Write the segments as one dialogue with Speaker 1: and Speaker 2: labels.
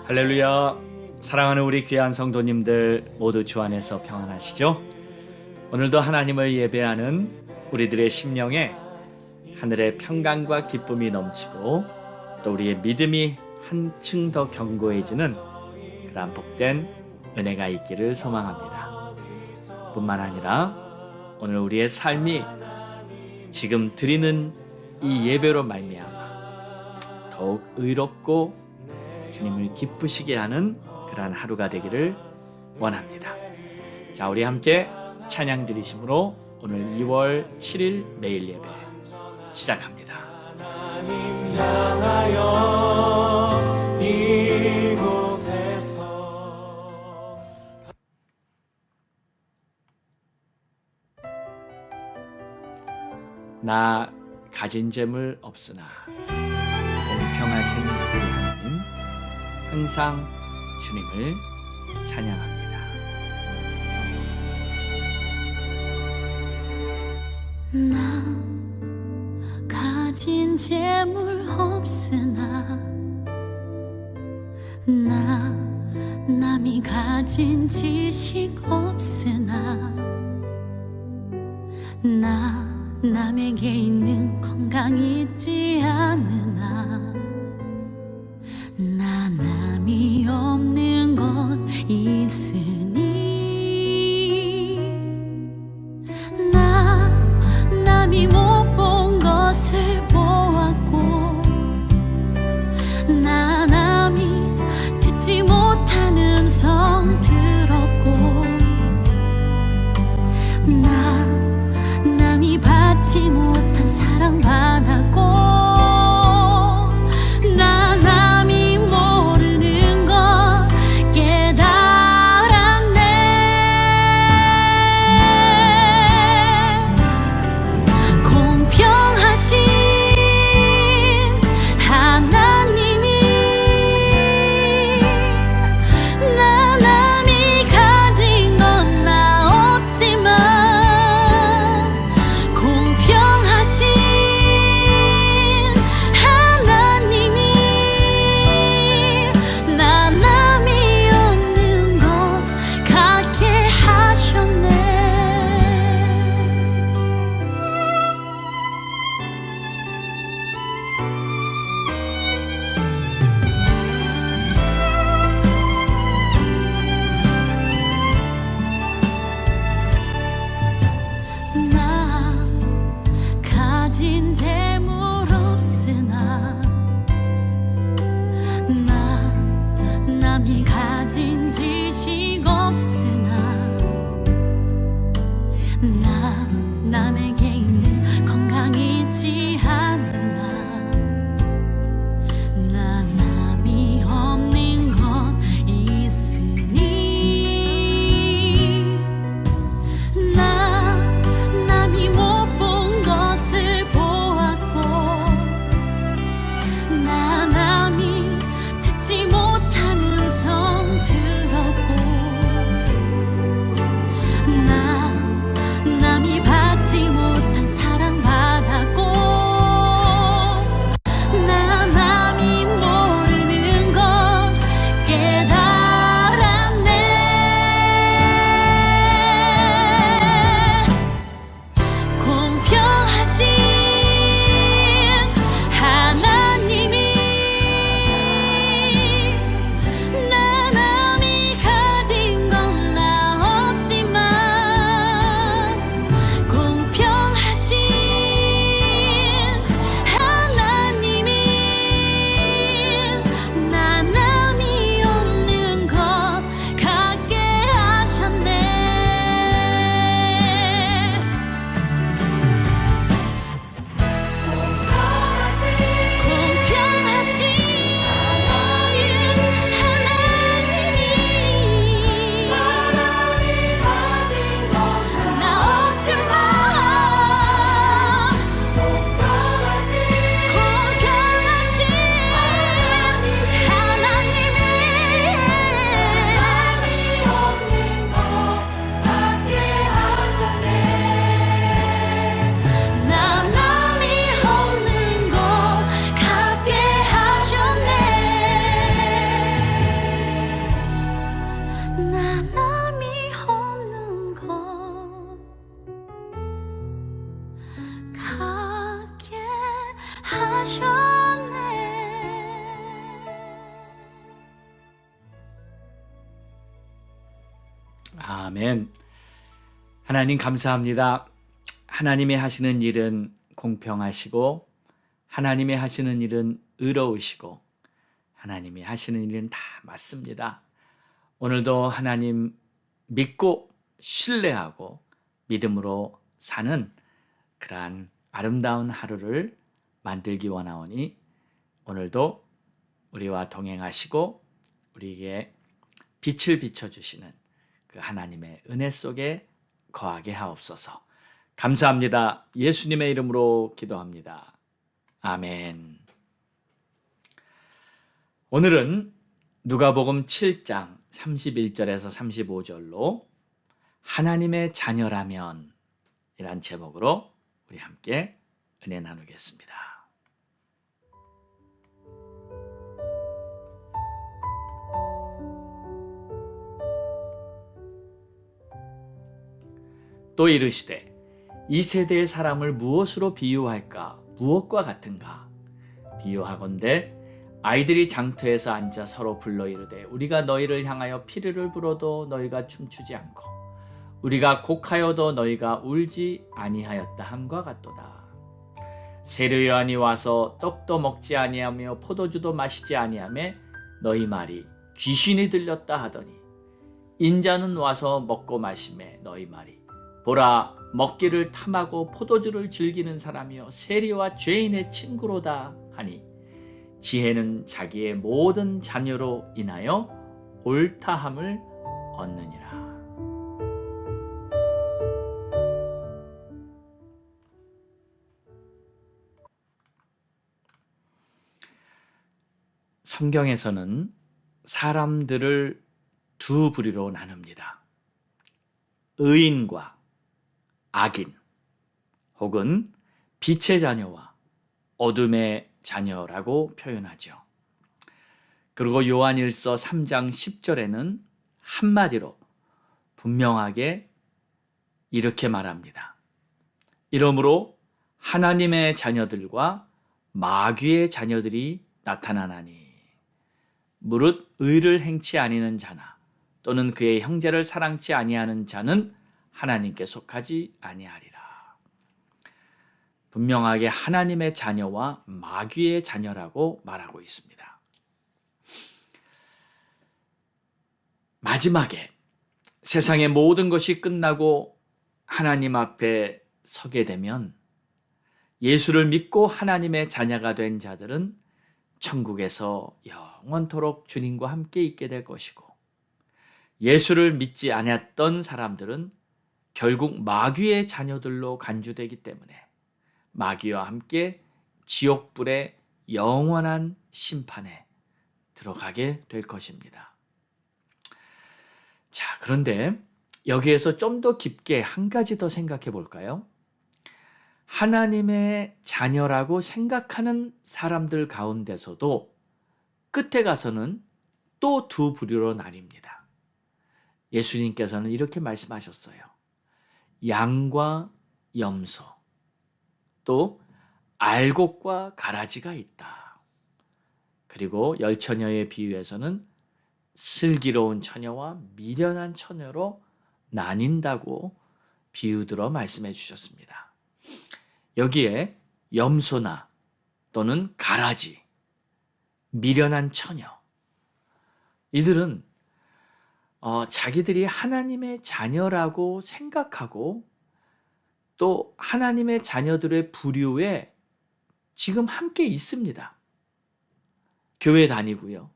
Speaker 1: 할렐루야. 사랑하는 우리 귀한 성도님들 모두 주 안에서 평안하시죠? 오늘도 하나님을 예배하는 우리들의 심령에 하늘의 평강과 기쁨이 넘치고 또 우리의 믿음이 한층 더 견고해지는 그러한 복된 은혜가 있기를 소망합니다. 뿐만 아니라 오늘 우리의 삶이 지금 드리는 이 예배로 말미암아 더욱 의롭고 주님을 기쁘시게 하는 그러한 하루가 되기를 원합니다. 자, 우리 함께 찬양 드리심으로 오늘 2월 7일 매일 예배 시작합니다. 하나님 향하여 이곳에서 나 가진 재물 없으나 공평하신 우리 하나님 항상 주님을 찬양합니다.
Speaker 2: 나 가진 재물 없으나 나 남이 가진 지식 없으나 나 남에게 있는 건강 있지 않으나 나 남이 없는 것 있으니 나 남이 못 본 것을 보았고 나 남이 듣지 못한 음성 들었고 나 남이 받지 못한 사랑 받았고 나 남이 모르는 것 깨달았네. 공평하신 하나님이 나 남이 가진 건 나 없지만 공평하신 하나님이 나 남이 없는 것 갖게 하셨네. 나 가진 재물 없으나 나 남이 가진 지식 없으나 나 남에게 있는 건강 있지 않으나 나 남이 없는 것 있으니 나 남이 못 본 것을 보았고 나 남이 듣지 못한 음성 들었고
Speaker 1: 아멘. 하나님 감사합니다. 하나님이 하시는 일은 공평하시고 하나님이 하시는 일은 의로우시고 하나님이 하시는 일은 다 맞습니다. 오늘도 하나님 믿고 신뢰하고 믿음으로 사는 그러한 아름다운 하루를 만들기 원하오니 오늘도 우리와 동행하시고 우리에게 빛을 비춰주시는 그 하나님의 은혜 속에 거하게 하옵소서. 감사합니다. 예수님의 이름으로 기도합니다. 아멘. 오늘은 누가복음 7장 31절에서 35절로 하나님의 자녀라면 이란 제목으로 우리 함께 은혜 나누겠습니다. 또 이르시되 이 세대의 사람을 무엇으로 비유할까? 무엇과 같은가? 비유하건대 아이들이 장터에서 앉아 서로 불러 이르되 우리가 너희를 향하여 피리를 불어도 너희가 춤추지 않고 우리가 곡하여도 너희가 울지 아니하였다 함과 같도다. 세례 요한이 와서 떡도 먹지 아니하며 포도주도 마시지 아니하며 너희 말이 귀신이 들렸다 하더니 인자는 와서 먹고 마시매 너희 말이 보라 먹기를 탐하고 포도주를 즐기는 사람이요 세리와 죄인의 친구로다 하니 지혜는 자기의 모든 자녀로 인하여 옳다함을 얻느니라. 성경에서는 사람들을 두 부류로 나눕니다. 의인과 악인 혹은 빛의 자녀와 어둠의 자녀라고 표현하죠. 그리고 요한일서 3장 10절에는 한마디로 분명하게 이렇게 말합니다. 이러므로 하나님의 자녀들과 마귀의 자녀들이 나타나나니 무릇 의를 행치 아니하는 자나 또는 그의 형제를 사랑치 아니하는 자는 하나님께 속하지 아니하리라. 분명하게 하나님의 자녀와 마귀의 자녀라고 말하고 있습니다. 마지막에 세상의 모든 것이 끝나고 하나님 앞에 서게 되면 예수를 믿고 하나님의 자녀가 된 자들은 천국에서 영원토록 주님과 함께 있게 될 것이고 예수를 믿지 않았던 사람들은 결국 마귀의 자녀들로 간주되기 때문에 마귀와 함께 지옥불의 영원한 심판에 들어가게 될 것입니다. 자, 그런데 여기에서 좀 더 깊게 한 가지 더 생각해 볼까요? 하나님의 자녀라고 생각하는 사람들 가운데서도 끝에 가서는 또 두 부류로 나뉩니다. 예수님께서는 이렇게 말씀하셨어요. 양과 염소, 또 알곡과 가라지가 있다. 그리고 열처녀의 비유에서는 슬기로운 처녀와 미련한 처녀로 나뉜다고 비유들어 말씀해 주셨습니다. 여기에 염소나 또는 가라지, 미련한 처녀, 이들은 자기들이 하나님의 자녀라고 생각하고 또 하나님의 자녀들의 부류에 지금 함께 있습니다. 교회 다니고요.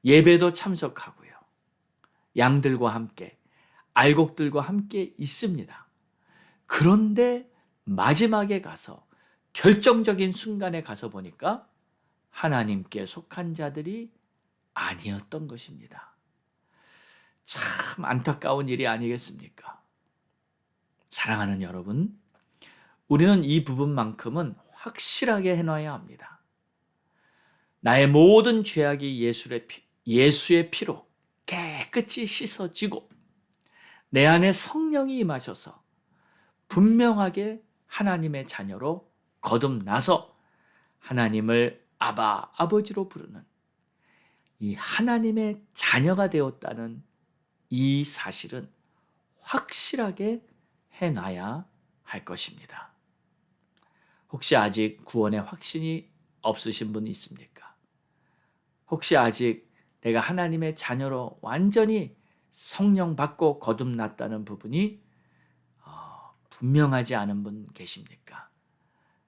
Speaker 1: 예배도 참석하고요. 양들과 함께, 알곡들과 함께 있습니다. 그런데 마지막에 가서 결정적인 순간에 가서 보니까 하나님께 속한 자들이 아니었던 것입니다. 참 안타까운 일이 아니겠습니까? 사랑하는 여러분, 우리는 이 부분만큼은 확실하게 해놔야 합니다. 나의 모든 죄악이 예수의 피로 깨끗이 씻어지고 내 안에 성령이 임하셔서 분명하게 하나님의 자녀로 거듭나서 하나님을 아바, 아버지로 부르는 이 하나님의 자녀가 되었다는 이 사실은 확실하게 해놔야 할 것입니다. 혹시 아직 구원의 확신이 없으신 분이 있습니까? 혹시 아직 내가 하나님의 자녀로 완전히 성령 받고 거듭났다는 부분이 분명하지 않은 분 계십니까?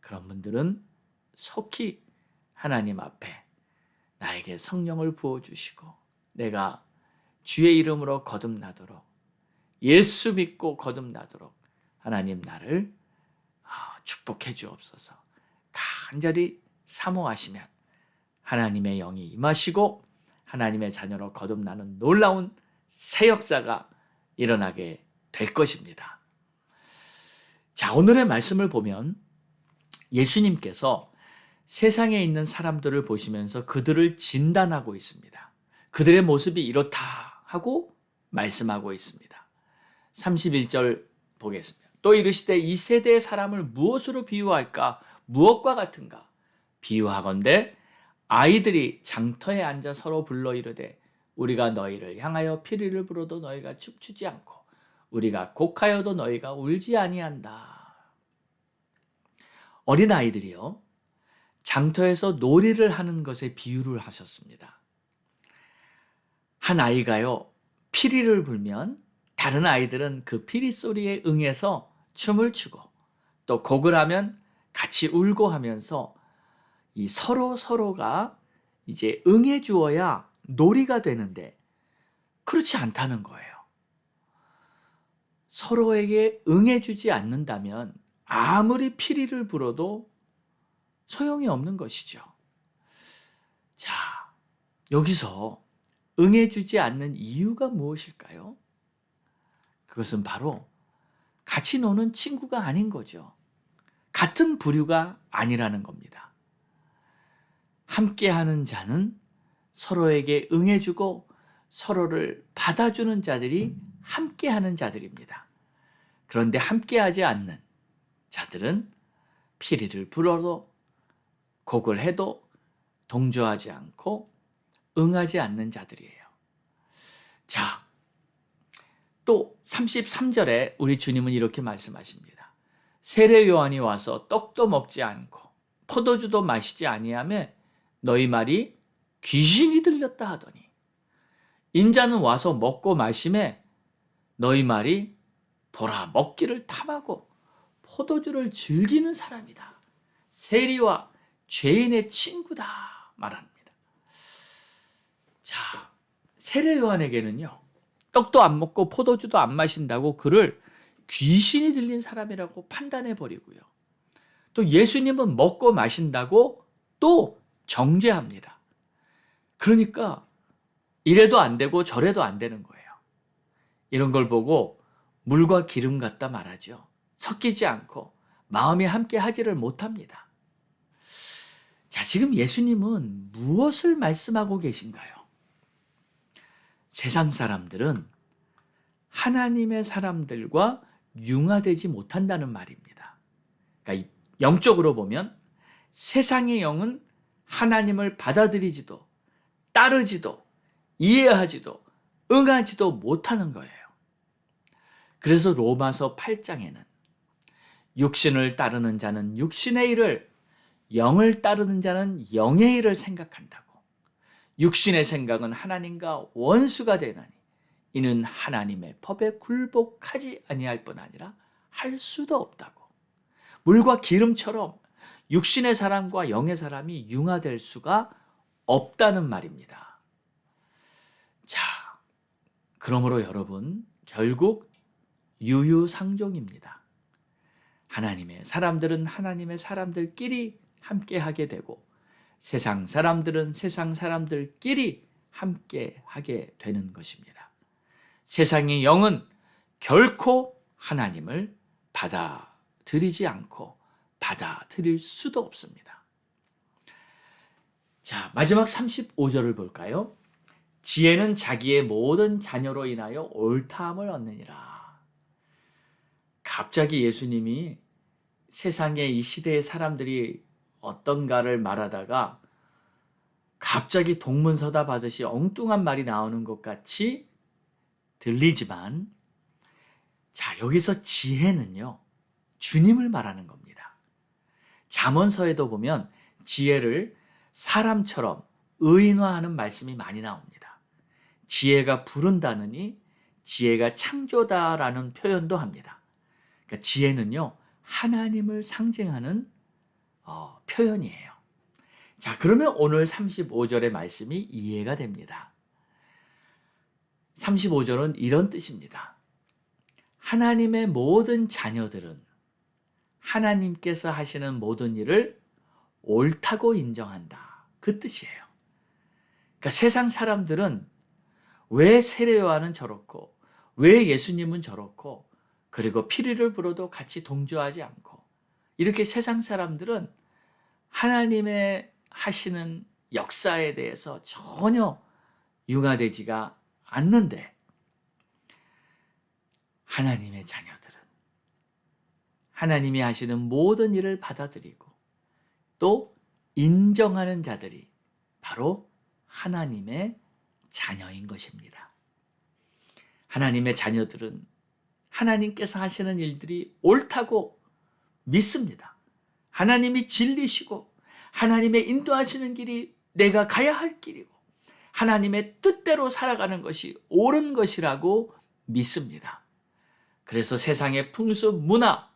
Speaker 1: 그런 분들은 속히 하나님 앞에 나에게 성령을 부어주시고 내가 주의 이름으로 거듭나도록, 예수 믿고 거듭나도록 하나님 나를 축복해 주옵소서 간절히 사모하시면 하나님의 영이 임하시고 하나님의 자녀로 거듭나는 놀라운 새 역사가 일어나게 될 것입니다. 자, 오늘의 말씀을 보면 예수님께서 세상에 있는 사람들을 보시면서 그들을 진단하고 있습니다. 그들의 모습이 이렇다 하고 말씀하고 있습니다. 31절 보겠습니다. 또 이르시되 이 세대의 사람을 무엇으로 비유할까? 무엇과 같은가? 비유하건대 아이들이 장터에 앉아 서로 불러 이르되 우리가 너희를 향하여 피리를 불어도 너희가 춤추지 않고 우리가 곡하여도 너희가 울지 아니한다. 어린아이들이요, 장터에서 놀이를 하는 것에 비유를 하셨습니다. 한 아이가요, 피리를 불면 다른 아이들은 그 피리 소리에 응해서 춤을 추고 또 곡을 하면 같이 울고 하면서 이 서로가 이제 응해 주어야 놀이가 되는데 그렇지 않다는 거예요. 서로에게 응해 주지 않는다면 아무리 피리를 불어도 소용이 없는 것이죠. 자, 여기서 응해 주지 않는 이유가 무엇일까요? 그것은 바로 같이 노는 친구가 아닌 거죠. 같은 부류가 아니라는 겁니다. 함께하는 자는 서로에게 응해주고 서로를 받아주는 자들이 함께하는 자들입니다. 그런데 함께하지 않는 자들은 피리를 불어도 곡을 해도 동조하지 않고 응하지 않는 자들이에요. 자, 또 33절에 우리 주님은 이렇게 말씀하십니다. 세례 요한이 와서 떡도 먹지 않고 포도주도 마시지 아니하며 너희 말이 귀신이 들렸다 하더니 인자는 와서 먹고 마시매 너희 말이 보라 먹기를 탐하고 포도주를 즐기는 사람이다. 세리와 죄인의 친구다 말합니다. 자, 세례 요한에게는요, 떡도 안 먹고 포도주도 안 마신다고 그를 귀신이 들린 사람이라고 판단해 버리고요. 또 예수님은 먹고 마신다고 또 정죄합니다. 그러니까 이래도 안 되고 저래도 안 되는 거예요. 이런 걸 보고 물과 기름 같다 말하죠. 섞이지 않고 마음이 함께 하지를 못합니다. 자, 지금 예수님은 무엇을 말씀하고 계신가요? 세상 사람들은 하나님의 사람들과 융화되지 못한다는 말입니다. 그러니까 영적으로 보면 세상의 영은 하나님을 받아들이지도 따르지도 이해하지도 응하지도 못하는 거예요. 그래서 로마서 8장에는 육신을 따르는 자는 육신의 일을, 영을 따르는 자는 영의 일을 생각한다고. 육신의 생각은 하나님과 원수가 되나니 이는 하나님의 법에 굴복하지 아니할 뿐 아니라 할 수도 없다고. 물과 기름처럼 육신의 사람과 영의 사람이 융화될 수가 없다는 말입니다. 자, 그러므로 여러분 결국 유유상종입니다. 하나님의 사람들은 하나님의 사람들끼리 함께하게 되고 세상 사람들은 세상 사람들끼리 함께하게 되는 것입니다. 세상의 영은 결코 하나님을 받아들이지 않고 받아들일 수도 없습니다. 자, 마지막 35절을 볼까요? 지혜는 자기의 모든 자녀로 인하여 옳다함을 얻느니라. 갑자기 예수님이 세상의 이 시대의 사람들이 어떤가를 말하다가 갑자기 동문서답 하듯이 엉뚱한 말이 나오는 것 같이 들리지만 자, 여기서 지혜는요, 주님을 말하는 겁니다. 잠언서에도 보면 지혜를 사람처럼 의인화하는 말씀이 많이 나옵니다. 지혜가 부른다느니 지혜가 창조다라는 표현도 합니다. 그러니까 지혜는요, 하나님을 상징하는 표현이에요. 자, 그러면 오늘 35절의 말씀이 이해가 됩니다. 35절은 이런 뜻입니다. 하나님의 모든 자녀들은 하나님께서 하시는 모든 일을 옳다고 인정한다. 그 뜻이에요. 그러니까 세상 사람들은 왜 세례요한은 저렇고 왜 예수님은 저렇고 그리고 피리를 불어도 같이 동조하지 않고 이렇게 세상 사람들은 하나님의 하시는 역사에 대해서 전혀 융화되지가 않는데 하나님의 자녀들은 하나님이 하시는 모든 일을 받아들이고 또 인정하는 자들이 바로 하나님의 자녀인 것입니다. 하나님의 자녀들은 하나님께서 하시는 일들이 옳다고 믿습니다. 하나님이 진리시고 하나님의 인도하시는 길이 내가 가야 할 길이고 하나님의 뜻대로 살아가는 것이 옳은 것이라고 믿습니다. 그래서 세상의 풍습, 문화,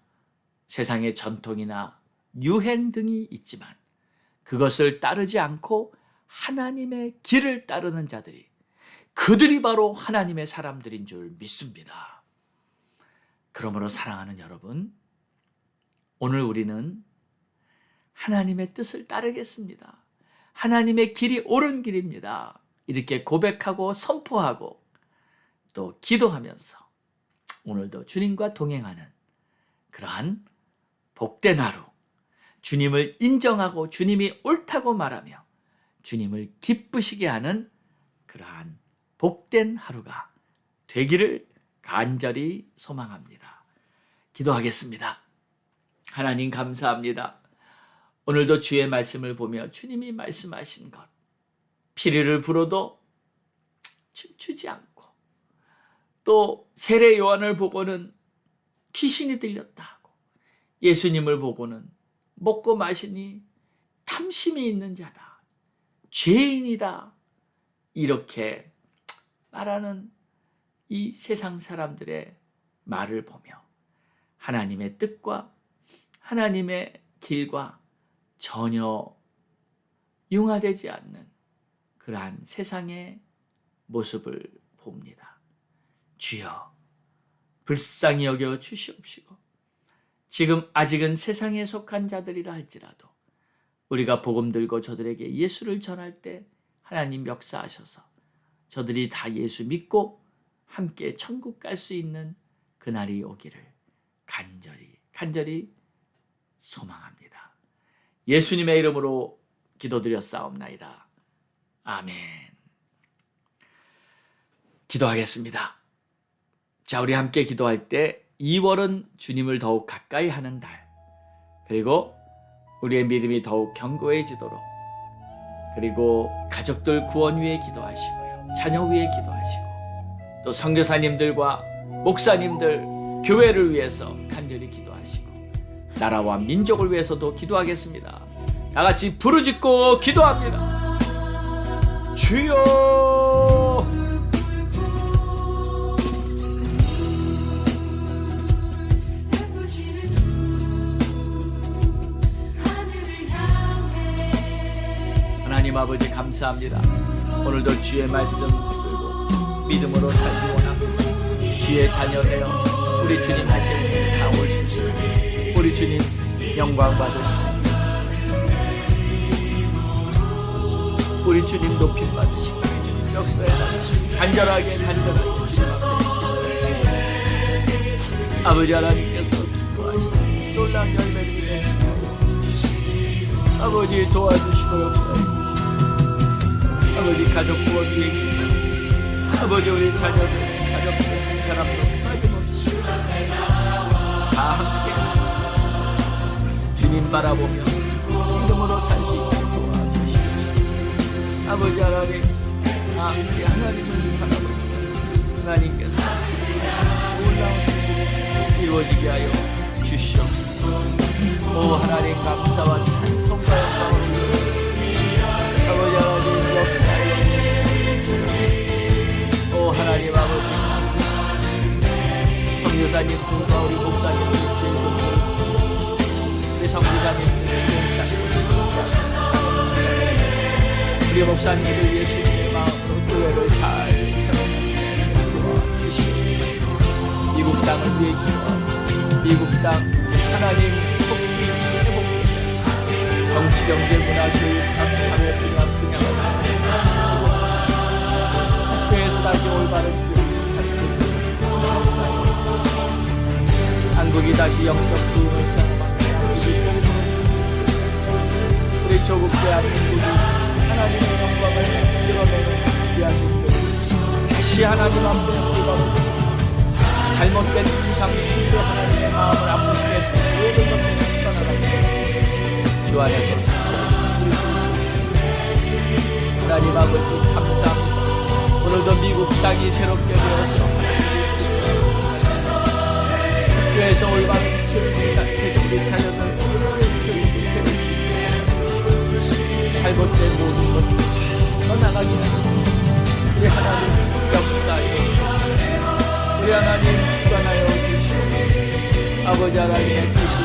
Speaker 1: 세상의 전통이나 유행 등이 있지만 그것을 따르지 않고 하나님의 길을 따르는 자들이 그들이 바로 하나님의 사람들인 줄 믿습니다. 그러므로 사랑하는 여러분, 오늘 우리는 하나님의 뜻을 따르겠습니다. 하나님의 길이 옳은 길입니다. 이렇게 고백하고 선포하고 또 기도하면서 오늘도 주님과 동행하는 그러한 복된 하루, 주님을 인정하고 주님이 옳다고 말하며 주님을 기쁘시게 하는 그러한 복된 하루가 되기를 간절히 소망합니다. 기도하겠습니다. 하나님 감사합니다. 오늘도 주의 말씀을 보며 주님이 말씀하신 것, 피리를 불어도 춤추지 않고 또 세례 요한을 보고는 귀신이 들렸다 하고 예수님을 보고는 먹고 마시니 탐심이 있는 자다, 죄인이다, 이렇게 말하는 이 세상 사람들의 말을 보며 하나님의 뜻과 하나님의 길과 전혀 융화되지 않는 그러한 세상의 모습을 봅니다. 주여, 불쌍히 여겨 주시옵시고 지금 아직은 세상에 속한 자들이라 할지라도 우리가 복음 들고 저들에게 예수를 전할 때 하나님 역사하셔서 저들이 다 예수 믿고 함께 천국 갈 수 있는 그날이 오기를 간절히 소망합니다. 예수님의 이름으로 기도드렸사옵나이다. 아멘. 기도하겠습니다. 자, 우리 함께 기도할 때 2월은 주님을 더욱 가까이 하는 달, 그리고 우리의 믿음이 더욱 견고해지도록, 그리고 가족들 구원 위에 기도하시고요, 자녀 위에 기도하시고, 또 선교사님들과 목사님들, 교회를 위해서 간절히 기도하시고 나라와 민족을 위해서도 기도하겠습니다. 다 같이 부르짖고 기도합니다. 주여, 하나님 아버지 감사합니다. 오늘도 주의 말씀 듣고 믿음으로 살기 원합니다. 주의 자녀 되어 우리 주님 하실 일 다 옳습니다. 우리 주님 영광 받으시고 우리 주님 높임 받으시고 우리 주님 역사에 간절하게 기도합니다. 아버지 하나님께서 기도하시는 놀라운 열매를 맺으시고 주시고 아버지 도와주시고 역사해 주시고 아버지 가족 구원 위에 기도, 아버지 우리 자녀들 가족들 한 사람도 빠짐없이 다 함께 주님 바라보며 믿음으로 살 수 있게 도와주시옵소서. 아버지 하나님, 다 함께 하나님을 바라보며 하나님께서 놀라운 이루어지게 하여 주시옵소서. 오 하나님 감사와 찬송과 영광을 아버지 하나님 역사하여 주시옵소서. 오 하나님 아버지 감사합니다. 성교사님 분과 우리 목사님 우리 성교사님 우리 목사님들 예수님의 마음으로 교회를 잘 세워나가게 주시옵소서. 미국 땅을 위해 기도하고 미국 땅 하나님 속히 회복되게 하시고 정치, 경제, 문화, 교육, 각 사회 필요한 분야가 학교에서 다시 올바른 교육을 한국이 다시 영적 부흥을 경험하며 우리 조국 대한민국이 하나님의 영광을 드러내는 대한민국 다시 하나님 앞에 우리가 잘못된 이상 숭배 하나님의 마음을 아프시게 했던 모든 것들을 떠나가고 주 안에서 하나님 아버지 감사합니다. 오늘도 미국 땅이 새롭게 되어서 학교에서 올바른 교육을 자녀들 교육을 배울 수 있게 잘못된 모든 것들 떠나가게 하고 우리 하나님 역사에 주시옵소서. 우리 하나님 주관하여 주시옵소서. 아버지 하나님의 뜻이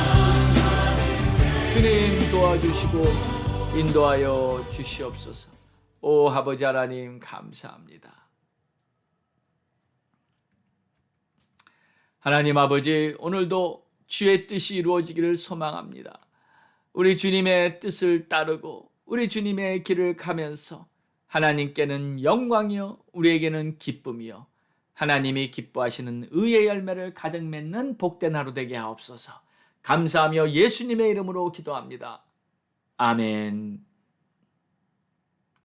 Speaker 1: 주님 도와주시고 인도하여 주시옵소서. 오 아버지 하나님 감사합니다. 하나님 아버지 오늘도 주의 뜻이 이루어지기를 소망합니다. 우리 주님의 뜻을 따르고 우리 주님의 길을 가면서 하나님께는 영광이요 우리에게는 기쁨이요 하나님이 기뻐하시는 의의 열매를 가득 맺는 복된 하루 되게 하옵소서. 감사하며 예수님의 이름으로 기도합니다. 아멘.